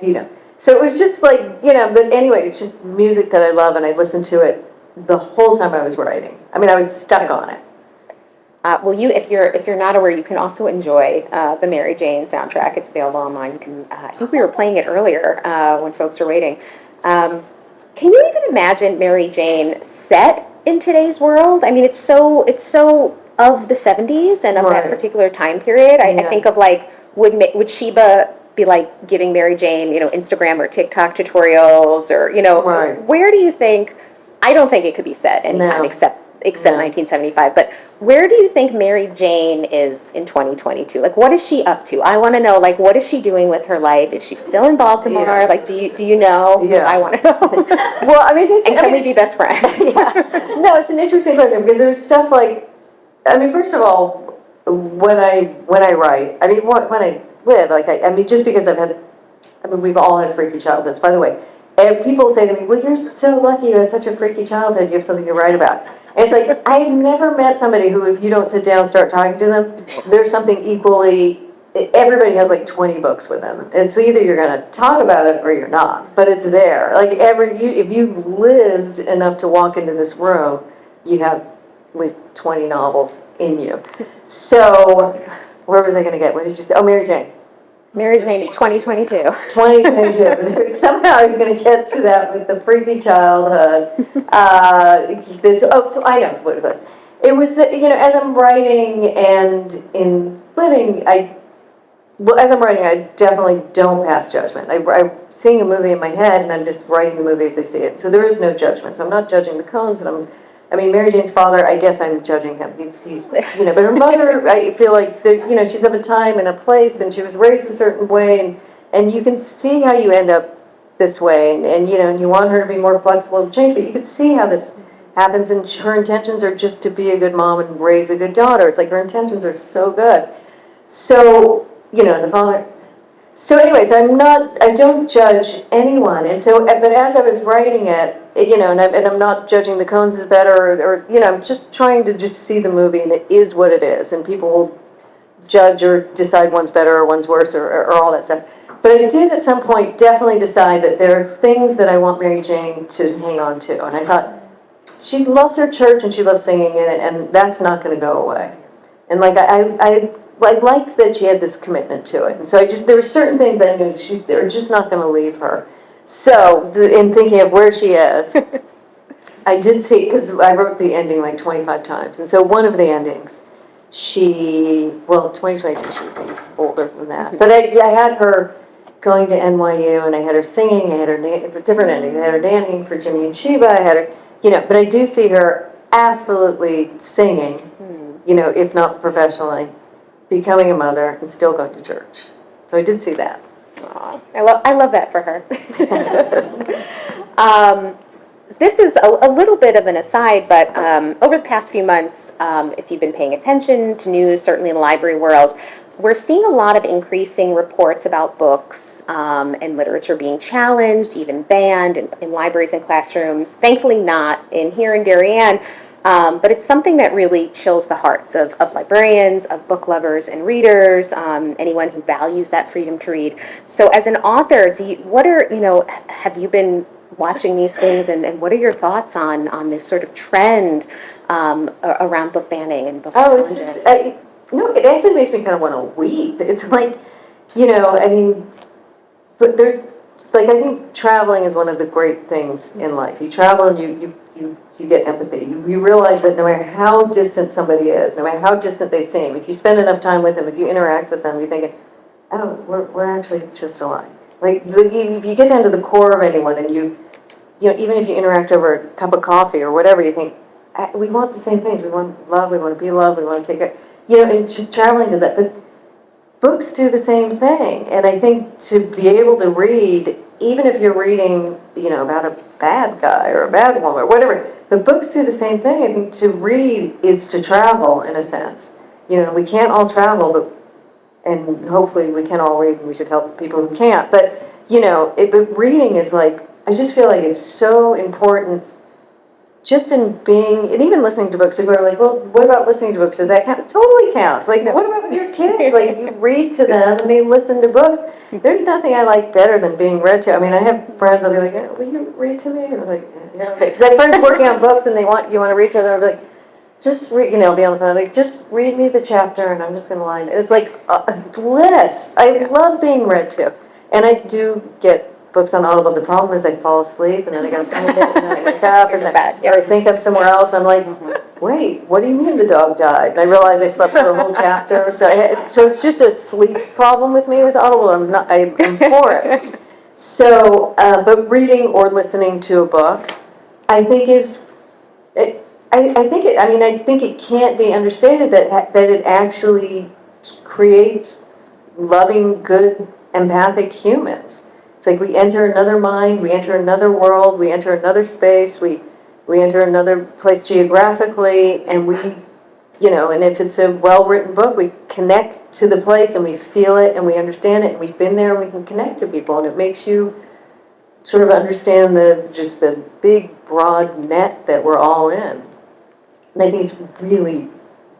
So it was just like, but anyway, it's just music that I love, and I listened to it the whole time I was writing. I mean, I was stuck on it. Well, if you're not aware, you can also enjoy the Mary Jane soundtrack. It's available online. You can. I think we were playing it earlier when folks were waiting. Can you even imagine Mary Jane set in today's world? I mean, it's so of the 70s and of that particular time period. I think of like, would Sheba be like giving Mary Jane, Instagram or TikTok tutorials, or where do you think? I don't think it could be set anytime except 1975. But where do you think Mary Jane is in 2022? Like, what is she up to? I want to know, like, what is she doing with her life? Is she still in Baltimore? Yeah. Like, do you know? Because I want to know. Well, I mean, can we be best friends? Yeah. No, it's an interesting question, because there's stuff like, I mean, first of all, when I write, I mean, when I live, like, I mean, just because we've all had freaky childhoods, by the way. And people say to me, well, you're so lucky you had such a freaky childhood, you have something to write about. And it's like, I've never met somebody who, if you don't sit down and start talking to them, there's something equally, everybody has like 20 books with them. And so either you're going to talk about it or you're not, but it's there. Like if you've lived enough to walk into this room, you have at least 20 novels in you. So, where was I going to get? What did you say? Oh, Mary Jane. Mary Jane in 2022. 2022. Somehow I was going to get to that with the freaky childhood. So I know what it was. It was that, as I'm writing and in living, as I'm writing, I definitely don't pass judgment. I'm seeing a movie in my head, and I'm just writing the movie as I see it. So there is no judgment. So I'm not judging the Coens, and I'm I mean, Mary Jane's father, I guess I'm judging him. He's you know, but her mother, I feel like, you know, she's of a time and a place, and she was raised a certain way, and you can see how you end up this way, and you know, and you want her to be more flexible to change, but you can see how this happens, and her intentions are just to be a good mom and raise a good daughter. It's like her intentions are so good. So, you know, the father. So anyways, I don't judge anyone, and so, but as I was writing it, you know, and I'm not judging the Coens is better, or, you know, I'm just trying to just see the movie, and it is what it is, and people will judge or decide one's better or one's worse, or all that stuff. But I did at some point definitely decide that there are things that I want Mary Jane to hang on to, and I thought, she loves her church and she loves singing in it, and that's not going to go away. And like, I liked that she had this commitment to it. And so there were certain things that I knew they're just not going to leave her. So in thinking of where she is, I did see, because I wrote the ending like 25 times. And so one of the endings, 2022, she would be older than that. But I had her going to NYU, and I had her singing, I had her, different ending, I had her nannying for Jimmy and Sheba, I had her, you know, but I do see her absolutely singing, you know, if not professionally, becoming a mother and still going to church. So I did see that. Aw, I love that for her. This is a little bit of an aside, but over the past few months, if you've been paying attention to news, certainly in the library world, we're seeing a lot of increasing reports about books and literature being challenged, even banned in libraries and classrooms. Thankfully not in here in Darien, but it's something that really chills the hearts of librarians, of book lovers and readers, anyone who values that freedom to read. So as an author, have you been watching these things, and what are your thoughts on this sort of trend around book banning and book challenges? It's just, no, it actually makes me kind of want to weep. It's like, you know, I mean, but like, I think traveling is one of the great things in life. You travel and you get empathy. You realize that no matter how distant somebody is, no matter how distant they seem, if you spend enough time with them, if you interact with them, you're thinking, oh, we're actually just alike. Like, if you get down to the core of anyone, and you know, even if you interact over a cup of coffee or whatever, you think, we want the same things. We want love, we want to be loved, we want to take care. You know, and traveling does that. But books do the same thing. And I think to be able to read, even if you're reading, you know, about a bad guy or a bad woman or whatever, but books do the same thing. I think to read is to travel, in a sense. You know, we can't all travel, and hopefully we can all read, and we should help people who can't. But, you know, but reading is like, I just feel like it's so important, just in being, and even listening to books. People are like, well, what about listening to books? Does that count? It totally counts. Like, what about with your kids? Like, you read to them and they listen to books. There's nothing I like better than being read to. I mean, I have friends that'll be like, will you read to me? And I'm like, yeah, okay. Because I have friends working on books, and you want to read to them. I'll be like, just read, you know, be on the phone, like, just read me the chapter, and I'm just going to line it. It's like bliss. I love being read to. And I do get books on Audible. The problem is I fall asleep, and then I got to find it, and then I wake up, and then I think I'm somewhere else. I'm like, wait, what do you mean the dog died? And I realize I slept through a whole chapter. So it's just a sleep problem with me with Audible. I'm for it. So, but reading or listening to a book, I think I think it can't be understated that it actually creates loving, good, empathic humans. It's like we enter another mind, we enter another world, we enter another space, we enter another place geographically, and we, you know, and if it's a well-written book, we connect to the place, and we feel it, and we understand it, and we've been there, and we can connect to people, and it makes you sort of understand just the big, broad net that we're all in. And I think it's really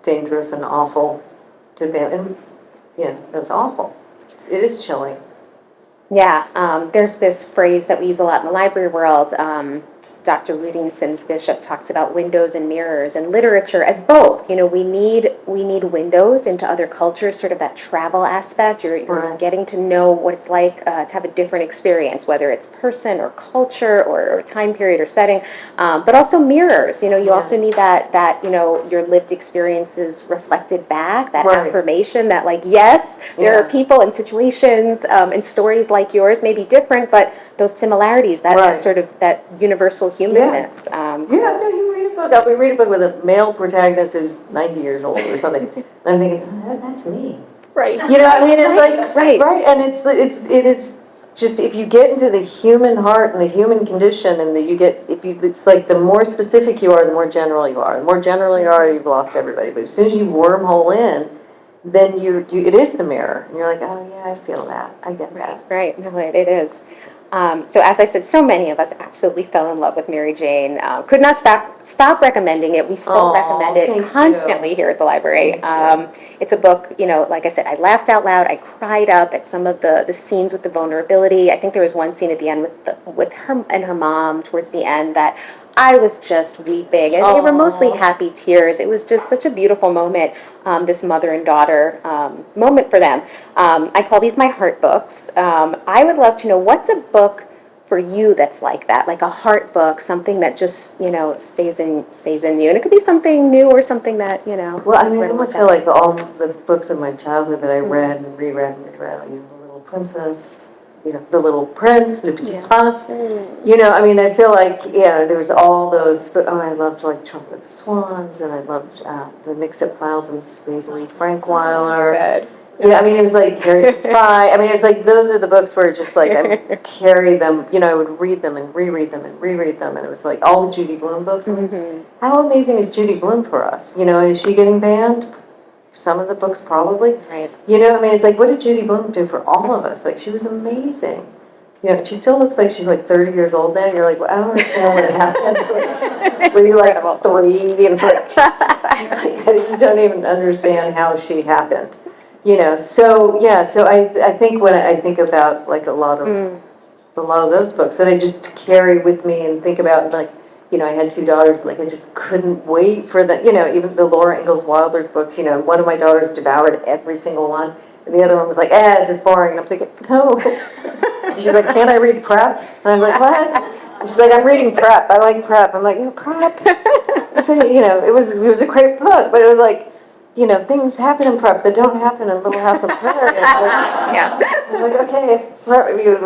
dangerous and awful to ban, and yeah, that's awful. It is chilling. Yeah, there's this phrase that we use a lot in the library world. Dr. Ruding Sims Bishop talks about windows and mirrors, and literature as both. You know, we need windows into other cultures, sort of that travel aspect. You're Right. getting to know what it's like to have a different experience, whether it's person or culture or time period or setting, but also mirrors. You know, you also need that you know, your lived experiences reflected back, that Right. affirmation that, like, yes, there are people and situations and stories like yours may be different, but those similarities, that Right. sort of that universal humanness. No, you read read a book with a male protagonist who's 90 years old or something. And I'm thinking, oh, that's me. Right. You know what I mean? It's Right. like, Right. right, and it is just, if you get into the human heart and the human condition, and it's like the more specific you are, the more general you are. The more general you are, you've lost everybody. But as soon as you wormhole in, then it is the mirror. And you're like, oh yeah, I feel that. I get that. Right. No, it is. So as I said, so many of us absolutely fell in love with Mary Jane. Could not stop recommending it. We still recommend it constantly here at the library. It's a book, like I said, I laughed out loud. I cried up at some of the scenes with the vulnerability. I think there was one scene at the end with her and her mom towards the end that I was just weeping, and they were mostly happy tears. It was just such a beautiful moment, this mother and daughter moment for them. I call these my heart books. I would love to know, what's a book for you that's like that, like a heart book, something that just, stays in you. And it could be something new or something that, Well, I mean, I almost feel like all the books of my childhood that I read and reread and reread, like, The Little Princess, The Little Prince, Le Petit Prince. I mean, I feel like, there was all those, but I loved like Chocolate Swans, and I loved the Mixed Up Files of Mrs. Paisley, Frank Wilder. I mean, it was like Harriet the Spy. I mean, it was like, those are the books where just like I would carry them, I would read them and reread them and reread them, and it was like all the Judy Blume books. I mean, how amazing is Judy Blume for us? Is she getting banned? Some of the books probably. Right. I mean, it's like, what did Judy Blume do for all of us? Like, she was amazing. She still looks like she's like 30 years old now. You're like, well, I don't understand what happened. Were you like 3 and like, I just don't even understand how she happened. So I think when I think about like a lot of those books that I just carry with me and think about, like, I had 2 daughters, like I just couldn't wait for even the Laura Ingalls Wilder books, one of my daughters devoured every single one, and the other one was like, this is boring, and I'm thinking, no. And she's like, can't I read prep? And I'm like, what? And she's like, I'm reading prep, I like prep. I'm like, prep? So, it was a great book, but it was like, things happen in prep that don't happen in Little House on the Prairie. I was like, okay,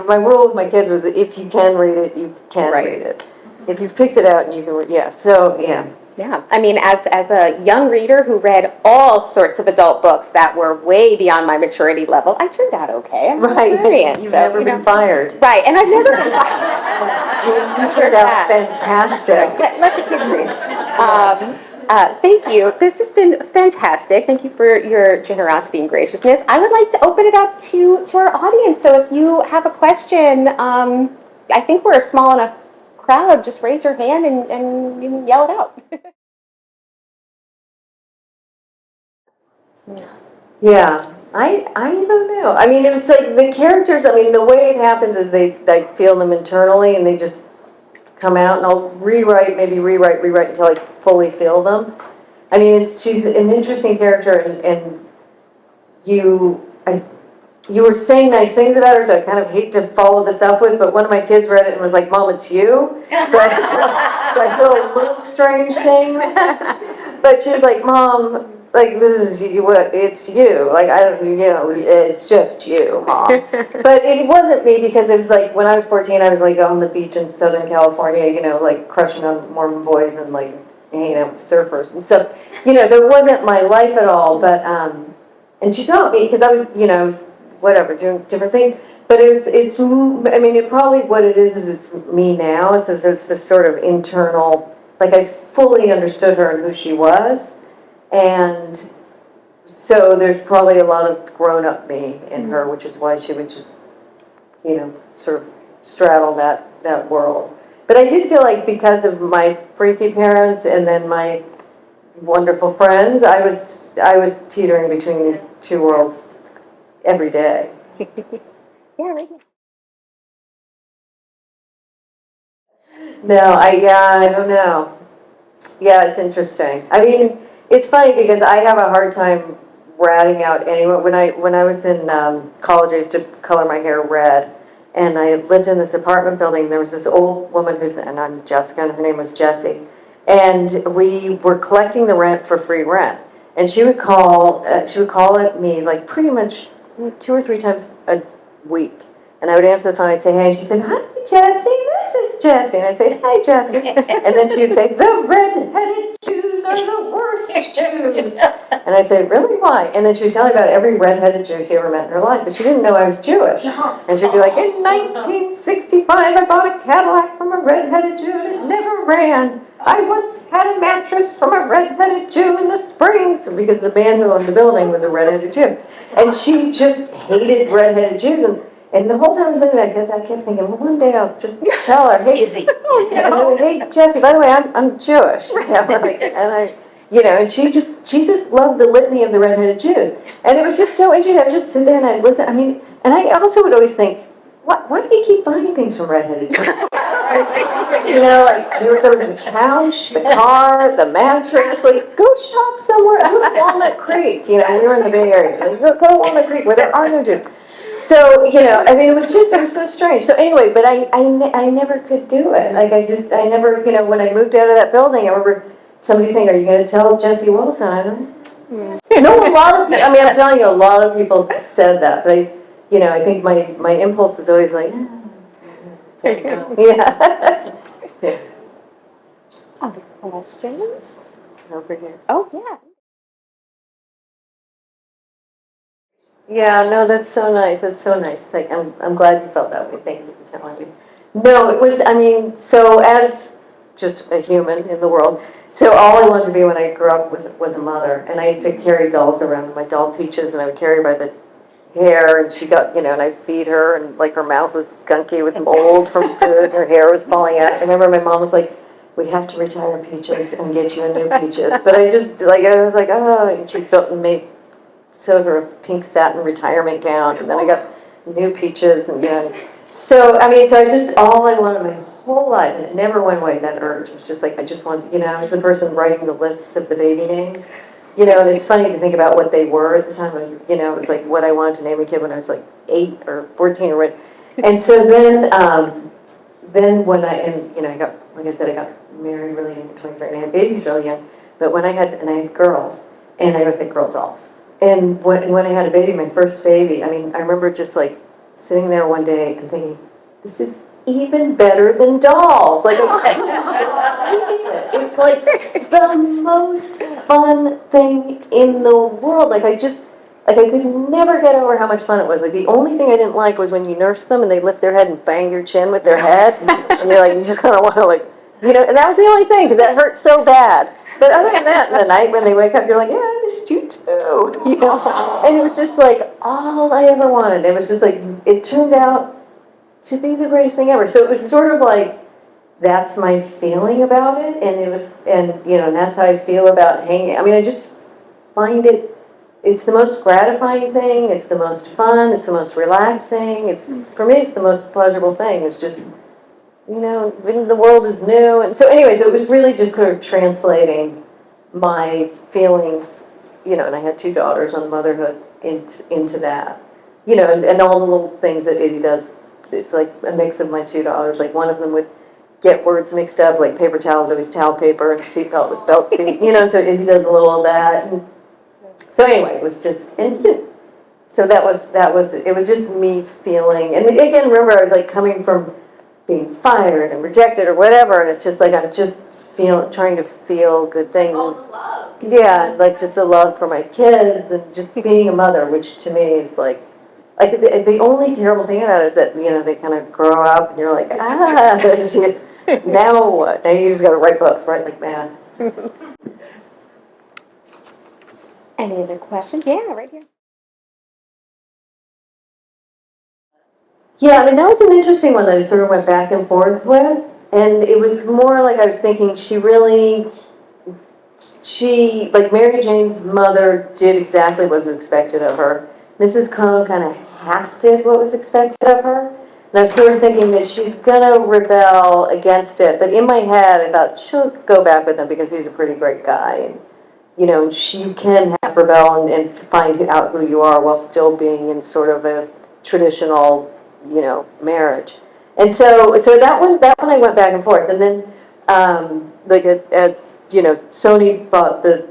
my rule with my kids was that if you can read it, you can read it. If you've picked it out and you can read, Yeah, I mean, as a young reader who read all sorts of adult books that were way beyond my maturity level, I turned out okay. I'm You've never been fired. Right, and I've never been fired. You turned out fantastic. Let the kids read. Thank you. This has been fantastic. Thank you for your generosity and graciousness. I would like to open it up to our audience. So if you have a question, I think we're a small enough crowd, just raise your hand and you can yell it out. Yeah, I don't know. I mean, it was like the characters, I mean, the way it happens is I feel them internally and they just come out, and I'll rewrite until I fully feel them. I mean, she's an interesting character, and you were saying nice things about her, so I kind of hate to follow this up with, but one of my kids read it and was like, Mom, it's you? So I feel a little strange saying that. But she was like, Mom, like, this is it's you. Like, it's just you, Mom. But it wasn't me, because it was like, when I was 14, I was like on the beach in Southern California, like crushing on Mormon boys and like hanging out with surfers and stuff. So it wasn't my life at all, but, and she saw me, because I was, whatever, doing different things. But it's, I mean, it probably, what it is it's me now. So it's this sort of internal, like I fully understood her and who she was. And so there's probably a lot of grown-up me in her, which is why she would just, sort of straddle that world. But I did feel like, because of my freaky parents and then my wonderful friends, I was teetering between these 2 worlds every day. Yeah, No, I don't know. Yeah, it's interesting. I mean, it's funny because I have a hard time ratting out anyone. When I was in college, I used to color my hair red, and I lived in this apartment building. There was this old woman and I'm Jessica, and her name was Jessie, and we were collecting the rent for free rent. And she would call at me like pretty much 2 or 3 times a week. And I would answer the phone, I'd say, hey, and she said, hi, Jessie, this is Jessie. And I'd say, hi, Jessie. And then she would say, the red-headed Jews are the worst Jews. And I'd say, really, why? And then she would tell me about every red-headed Jew she ever met in her life, but she didn't know I was Jewish. And she'd be like, in 1965, I bought a Cadillac from a red-headed Jew, and it never ran. I once had a mattress from a red-headed Jew in the Springs, because the man who owned the building was a red-headed Jew. And she just hated red-headed Jews. And the whole time I was thinking that, I kept thinking, well, one day I'll just tell her, hey, hey, Jessie, by the way, I'm Jewish. And she just loved the litany of the red-headed Jews. And it was just so interesting. I would just sit there and I'd listen. I mean, and I also would always think, why do you keep buying things from red-headed Jews? Like there was the couch, the car, the mattress. Like, go shop somewhere. Go to Walnut Creek. We were in the Bay Area. Like, go to Walnut Creek where there are no Jews. So, I mean, it was so strange. So anyway, but I never could do it. Like, I never, when I moved out of that building, I remember somebody saying, are you going to tell Jessie Wilson? I don't know. A lot of people, I mean, I'm telling you, a lot of people said that. But I think my impulse is always like, yeah. Other questions? Over here. Oh, yeah. Yeah, no, that's so nice. That's so nice. Like, I'm glad you felt that way. Thank you for telling me. No, it was, I mean, so as just a human in the world, so all I wanted to be when I grew up was a mother. And I used to carry dolls around, my doll Peaches, and I would carry her by the hair, and she got, and I'd feed her, and like her mouth was gunky with mold from food, and her hair was falling out. I remember my mom was like, we have to retire Peaches and get you a new Peaches. But I was like, oh, and she built and made, sewed her a pink satin retirement gown, and then I got new Peaches, and so I mean, all I wanted my whole life, and it never went away, that urge. It was just like, I just wanted, I was the person writing the lists of the baby names, and it's funny to think about what they were at the time. It was, it was like what I wanted to name a kid when I was like 8 or 14 or what. And so then when I got, like I said, I got married really young at 23, and I had babies really young, but when I had girls, and I always had girl dolls. And when I had a baby, my first baby, I mean, I remember just like sitting there one day and thinking, this is even better than dolls. Like, it's like the most fun thing in the world. Like, I could never get over how much fun it was. Like, the only thing I didn't like was when you nurse them and they lift their head and bang your chin with their head. And you're like, you just kind of want to like, and that was the only thing, because that hurt so bad. But other than that, in the night when they wake up, you're like, yeah, I missed you too. And it was just like all I ever wanted. It was just like, it turned out to be the greatest thing ever. So it was sort of like, that's my feeling about it. And it was, and that's how I feel about hanging. I mean, I just find it's the most gratifying thing. It's the most fun. It's the most relaxing. For me, it's the most pleasurable thing. It's just, the world is new. And so anyway, so it was really just sort of translating my feelings, and I had 2 daughters on motherhood into that, and all the little things that Izzy does. It's like a mix of my 2 daughters. Like, one of them would get words mixed up, like paper towel was always towel paper, and seatbelt was belt seat, and so Izzy does a little of that. And so anyway, it was just, so that was, it was just me feeling, and again, remember, I was like coming from being fired and rejected or whatever, and it's just like I'm just trying to feel good things. All the love. Yeah, like just the love for my kids and just being a mother, which to me is like the only terrible thing about it is that they kind of grow up and you're like, now what? Now you just got to write books, right? Like mad. Any other questions? Yeah, right here. Yeah, I mean, that was an interesting one that I sort of went back and forth with. And it was more like I was thinking like Mary Jane's mother did exactly what was expected of her. Mrs. Cone kind of half did what was expected of her. And I was sort of thinking that she's going to rebel against it. But in my head, I thought she'll go back with him because he's a pretty great guy. And she can half rebel and find out who you are while still being in sort of a traditional marriage. And so that one I went back and forth. And then, Sony bought the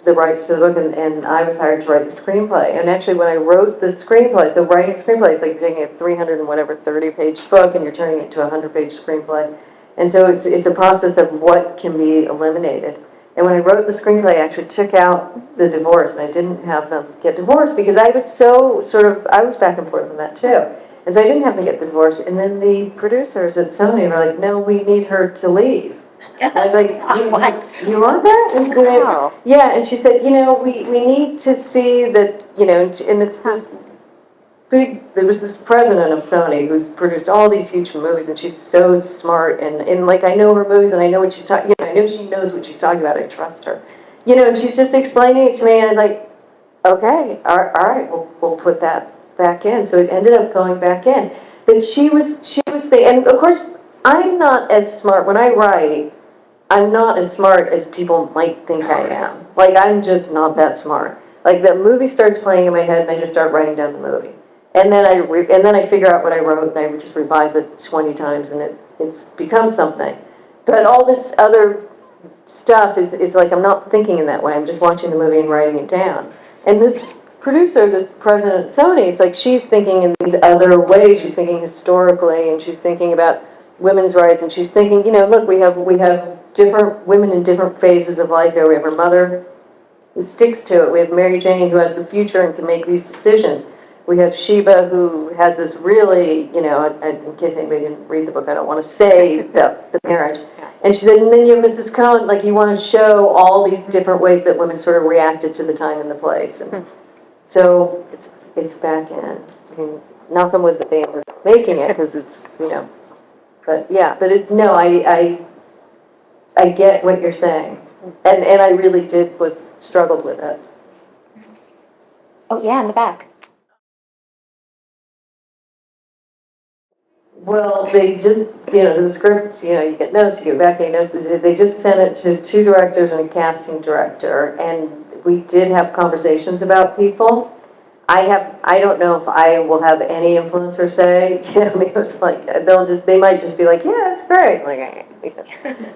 rights to the book, and I was hired to write the screenplay. And actually, when I wrote the screenplay, so writing a screenplay is like taking a 300 and whatever 30-page book, and you're turning it into a 100-page screenplay. And so it's a process of what can be eliminated. And when I wrote the screenplay, I actually took out the divorce, and I didn't have them get divorced because I was so I was back and forth on that too. And so I didn't have them get the divorce. And then the producers at Sony were like, no, we need her to leave. And I was like, you want that? And Wow. yeah, and she said, we need to see that, and it's this there was this president of Sony who's produced all these huge movies, and she's so smart, and like, I know her movies, and I know what she's talking, I know she knows what she's talking about, I trust her. And she's just explaining it to me, and I was like, okay, all right, we'll put that back in. So it ended up going back in. But she was and of course, I'm not as smart, when I write, I'm not as smart as people might think I am. Like, I'm just not that smart. Like, the movie starts playing in my head, and I just start writing down the movie. And then I figure out what I wrote, and I would just revise it 20 times, and it's become something. But all this other stuff is like, I'm not thinking in that way. I'm just watching the movie and writing it down. And this producer, this president of Sony, it's like she's thinking in these other ways. She's thinking historically, and she's thinking about women's rights, and she's thinking, look, we have different women in different phases of life here. We have her mother who sticks to it. We have Mary Jane who has the future and can make these decisions. We have Sheba who has this really, in case anybody didn't read the book, I don't want to say the marriage. And she said, and then you have Mrs. Cohn, like, you want to show all these different ways that women sort of reacted to the time and the place. And so it's back in. I mean, knock on wood that they end up making it, because it's, but yeah, but no, I get what you're saying. And I really struggled with it. Oh, yeah, in the back. Well, they just, so the script, you get notes, you get back, notes. They just sent it to 2 directors and a casting director, and we did have conversations about people. I don't know if I will have any influence or say, because like, they might just be like, yeah, that's great. Like,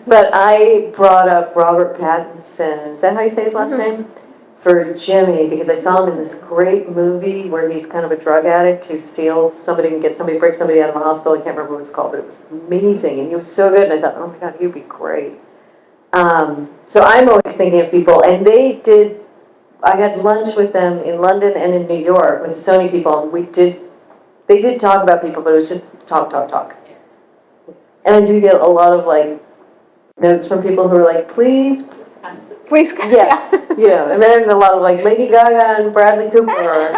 but I brought up Robert Pattinson, is that how you say his last name? For Jimmy, because I saw him in this great movie where he's kind of a drug addict who steals somebody and breaks somebody out of a hospital. I can't remember what it's called, but it was amazing, and he was so good, and I thought, oh my God, he'd be great. So I'm always thinking of people, and I had lunch with them in London and in New York with the Sony people, and they did talk about people, but it was just talk. And I do get a lot of like notes from people who are like, please come. Yeah, and then a lot of like Lady Gaga and Bradley Cooper.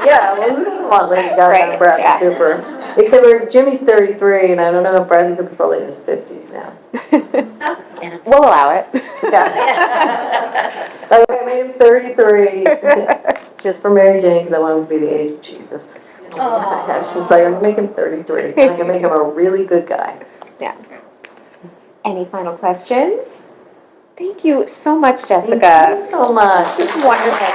Yeah, well, who doesn't want Lady Gaga and Bradley Cooper? Except Jimmy's 33, and I don't know if Bradley Cooper's probably in his 50s now. We'll allow it. Yeah. Like, I made him 33 just for Mary Jane, because I want him to be the age of Jesus. I was just like, I'm going to make him 33. I'm going to make him a really good guy. Yeah. Any final questions? Thank you so much, Jessica. Thank you so much. This is wonderful.